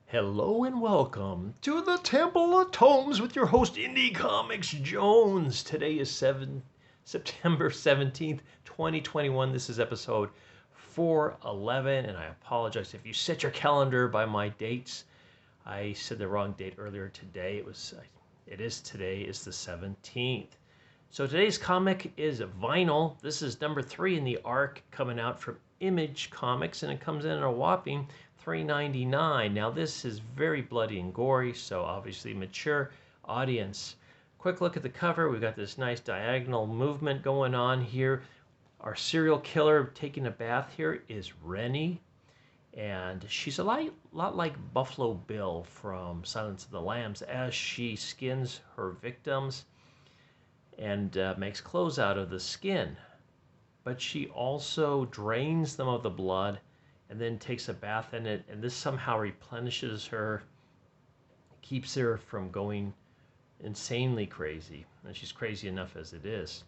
Hello and welcome to the Temple of Tomes with your host, Indie Comics Jones. Today is September 17th, 2021. This is episode 411, and I apologize if you set your calendar by my dates. I said the wrong date earlier today. Today is the 17th. So today's comic is Vinyl. This is number 3 in the arc coming out from Image Comics, and it comes in at a whopping $3.99. Now this is very bloody and gory, so obviously mature audience. Quick look at the cover. We've got this nice diagonal movement going on here. Our serial killer taking a bath here is Rennie, and she's a lot like Buffalo Bill from Silence of the Lambs as she skins her victims and makes clothes out of the skin. But she also drains them of the blood and then takes a bath in it, and this somehow replenishes her, keeps her from going insanely crazy, and she's crazy enough as it is.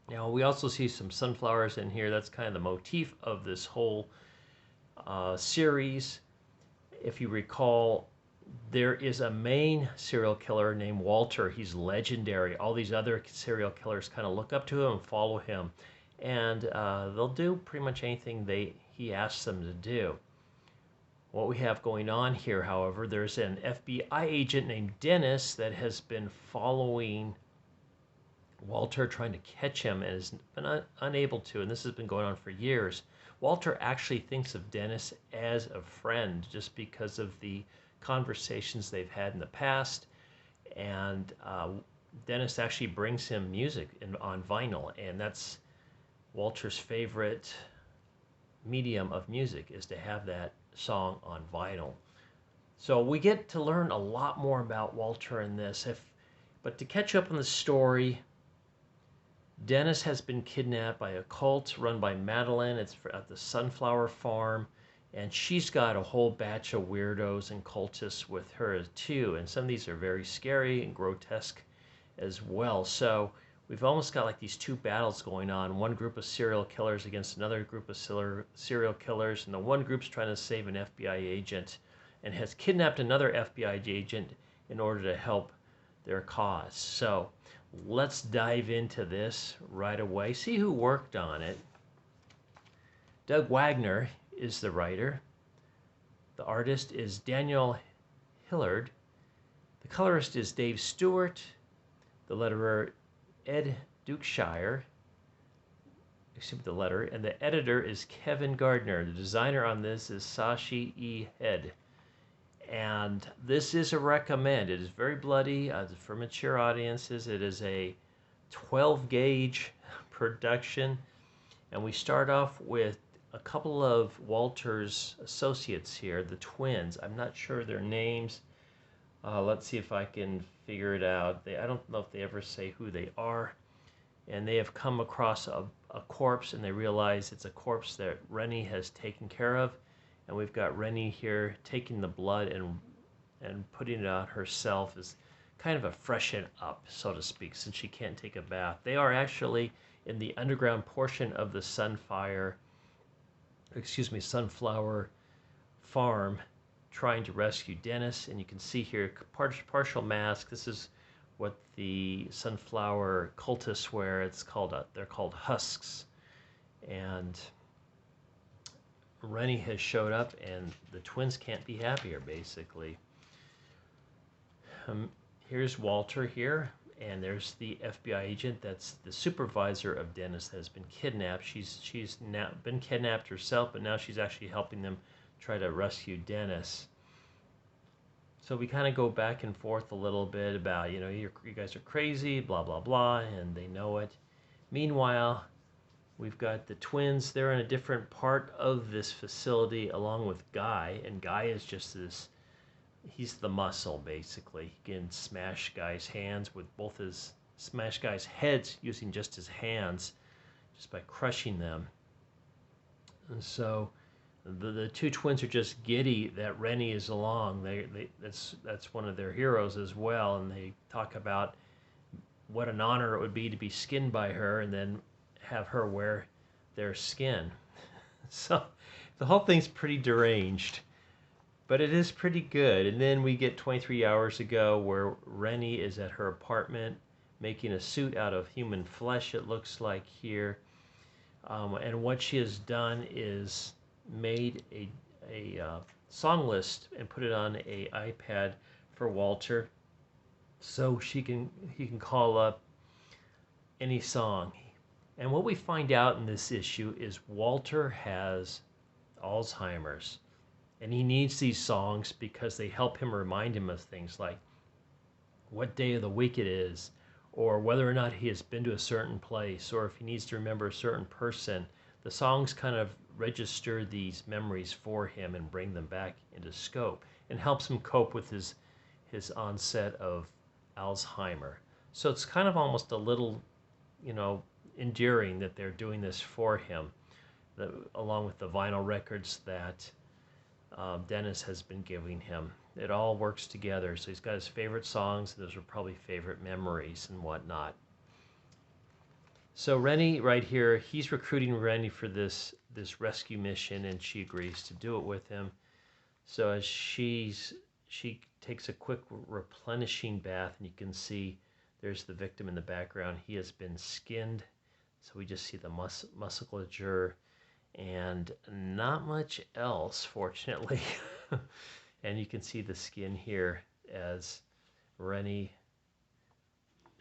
Now, we also see some sunflowers in here. That's kind of the motif of this whole series. If you recall, there is a main serial killer named Walter. He's legendary. All these other serial killers kind of look up to him and follow him, and they'll do pretty much anything he asks them to do. What we have going on here, however, there's an FBI agent named Dennis that has been following Walter, trying to catch him, and has been unable to, and this has been going on for years. Walter actually thinks of Dennis as a friend just because of the conversations they've had in the past, and Dennis actually brings him music on vinyl, and that's Walter's favorite medium of music, is to have that song on vinyl. So we get to learn a lot more about Walter in this. But to catch up on the story, Dennis has been kidnapped by a cult run by Madeline. It's at the Sunflower Farm, and she's got a whole batch of weirdos and cultists with her too, and some of these are very scary and grotesque as well. So we've almost got like these two battles going on. One group of serial killers against another group of serial killers, and the one group's trying to save an FBI agent and has kidnapped another FBI agent in order to help their cause. So let's dive into this right away. See who worked on it. Doug Wagner is the writer. The artist is Daniel Hillard. The colorist is Dave Stewart. The letterer Ed Dukeshire, and the editor is Kevin Gardner. The designer on this is Sashi E. Head. And this is a recommend. It is very bloody for mature audiences. It is a 12 gauge production, and we start off with a couple of Walter's associates here, the twins. I'm not sure their names. Let's see if I can figure it out. I don't know if they ever say who they are. And they have come across a corpse, and they realize it's a corpse that Rennie has taken care of. And we've got Rennie here taking the blood and putting it on herself as kind of a freshen up, so to speak, since she can't take a bath. They are actually in the underground portion of the Sunflower Farm, trying to rescue Dennis. And you can see here partial mask. This is what the Sunflower Cultists wear. They're called husks. And Rennie has showed up, and the twins can't be happier, basically. Here's Walter here, and there's the FBI agent that's the supervisor of Dennis that has been kidnapped. She's now been kidnapped herself, but now she's actually helping them try to rescue Dennis. So we kind of go back and forth a little bit about, you guys are crazy, blah, blah, blah, and they know it. Meanwhile, we've got the twins. They're in a different part of this facility along with Guy, and Guy is just he's the muscle, basically. He can smash guys' hands with smash guys' heads using just his hands, just by crushing them. And so the two twins are just giddy that Rennie is along. That's one of their heroes as well, and they talk about what an honor it would be to be skinned by her and then have her wear their skin. So the whole thing's pretty deranged. But it is pretty good. And then we get 23 hours ago where Rennie is at her apartment making a suit out of human flesh, it looks like here. And what she has done is made a song list and put it on a iPad for Walter, so he can call up any song. And what we find out in this issue is Walter has Alzheimer's, and he needs these songs because they help him remind him of things like what day of the week it is, or whether or not he has been to a certain place, or if he needs to remember a certain person. The songs kind of register these memories for him and bring them back into scope and helps him cope with his onset of Alzheimer. So it's kind of almost a little, you know, endearing that they're doing this for him, along with the vinyl records that Dennis has been giving him. It all works together. So he's got his favorite songs. Those are probably favorite memories and whatnot. So Rennie, right here, he's recruiting Rennie for this rescue mission, and she agrees to do it with him. So as she takes a quick replenishing bath, and you can see there's the victim in the background. He has been skinned, so we just see the musculature and not much else, fortunately. And you can see the skin here as Rennie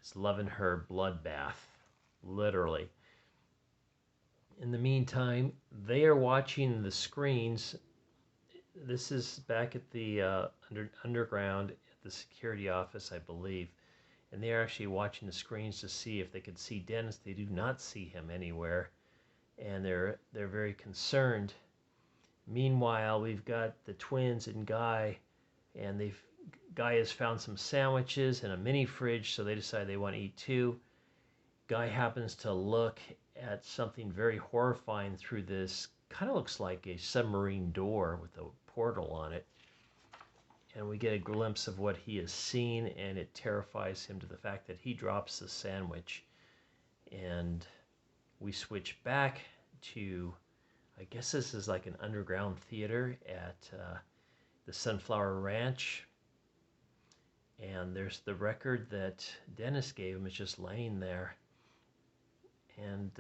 is loving her bloodbath, literally. In the meantime, they are watching the screens. This is back at the underground at the security office, I believe. And they are actually watching the screens to see if they could see Dennis. They do not see him anywhere, and they're very concerned. Meanwhile, we've got the twins and Guy, and Guy has found some sandwiches and a mini fridge, so they decide they want to eat too. Guy happens to look at something very horrifying through this, kind of looks like a submarine door with a portal on it. And we get a glimpse of what he has seen, and it terrifies him to the fact that he drops the sandwich. And we switch back to, I guess this is like an underground theater at the Sunflower Ranch. And there's the record that Dennis gave him. It's just laying there. And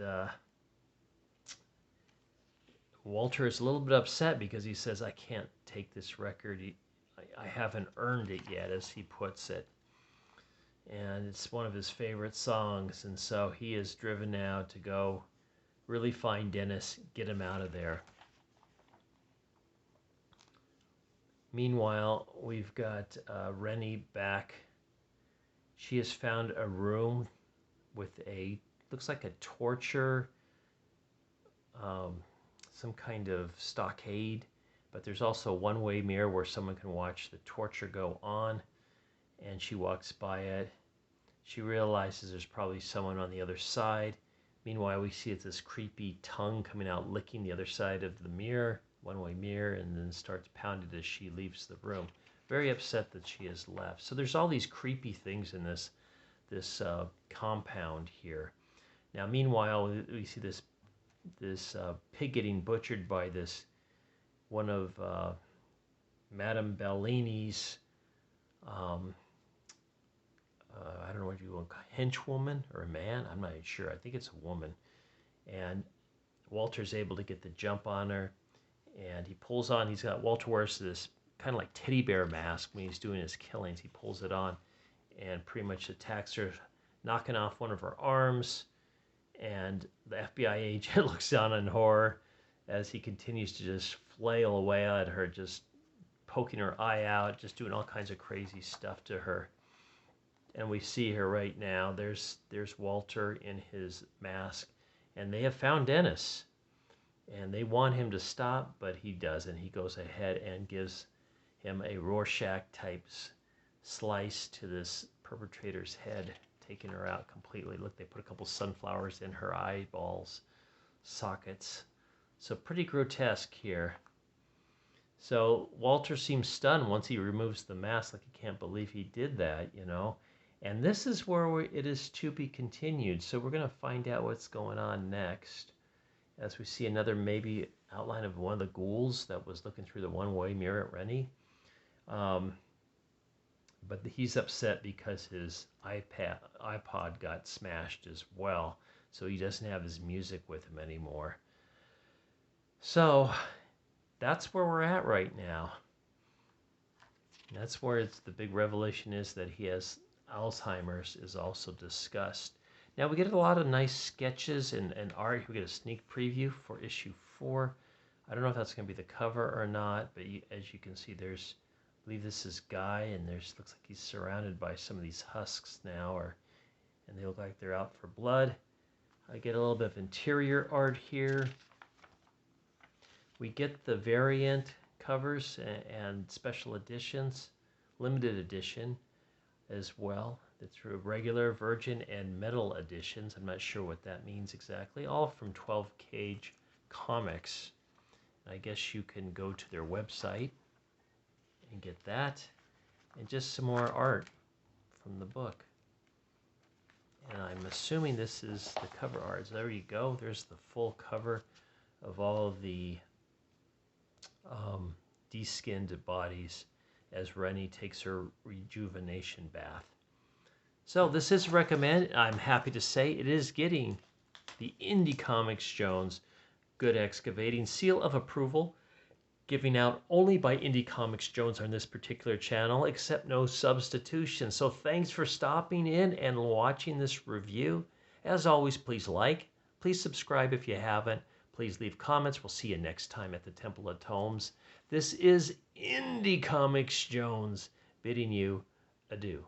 Walter is a little bit upset because he says, I can't take this record. I haven't earned it yet, as he puts it. And it's one of his favorite songs. And so he is driven now to go really find Dennis, get him out of there. Meanwhile, we've got Rennie back. She has found a room with looks like a torture, some kind of stockade, but there's also a one-way mirror where someone can watch the torture go on, and she walks by it. She realizes there's probably someone on the other side. Meanwhile, we see it's this creepy tongue coming out, licking the other side of the mirror, one-way mirror, and then starts pounding as she leaves the room. Very upset that she has left. So there's all these creepy things in this compound here. Now, meanwhile, we see this pig getting butchered by one of Madame Bellini's, I don't know what you want, henchwoman or a man? I'm not even sure. I think it's a woman. And Walter's able to get the jump on her, and Walter wears this kind of like teddy bear mask when he's doing his killings. He pulls it on and pretty much attacks her, knocking off one of her arms. And the FBI agent looks down in horror as he continues to just flail away at her, just poking her eye out, just doing all kinds of crazy stuff to her. And we see her right now. There's Walter in his mask, and they have found Dennis. And they want him to stop, but he doesn't. He goes ahead and gives him a Rorschach-type slice to this perpetrator's head, taking her out completely. Look, they put a couple sunflowers in her eyeballs sockets. So pretty grotesque here. So Walter seems stunned once he removes the mask, like he can't believe he did that, you know. And this is where it is to be continued. So we're going to find out what's going on next as we see maybe outline of one of the ghouls that was looking through the one-way mirror at Rennie. Um, but he's upset because his iPod got smashed as well, so he doesn't have his music with him anymore. So that's where we're at right now. That's where the big revelation is that he has Alzheimer's is also discussed. Now we get a lot of nice sketches and art. We get a sneak preview for issue 4. I don't know if that's going to be the cover or not, but as you can see, there's, I believe this is Guy, and looks like he's surrounded by some of these husks now, and they look like they're out for blood. I get a little bit of interior art here. We get the variant covers and special editions, limited edition as well. It's regular, virgin, and metal editions. I'm not sure what that means exactly. All from 12 Cage Comics. I guess you can go to their website and get that. And just some more art from the book. And I'm assuming this is the cover art. So there you go. There's the full cover of all of the de-skinned bodies as Rennie takes her rejuvenation bath. So this is recommended. I'm happy to say it is getting the Indie Comics Jones Good Excavating seal of approval, giving out only by Indie Comics Jones on this particular channel, except no substitution. So thanks for stopping in and watching this review. As always, please like, please subscribe if you haven't. Please leave comments. We'll see you next time at the Temple of Tomes. This is Indie Comics Jones bidding you adieu.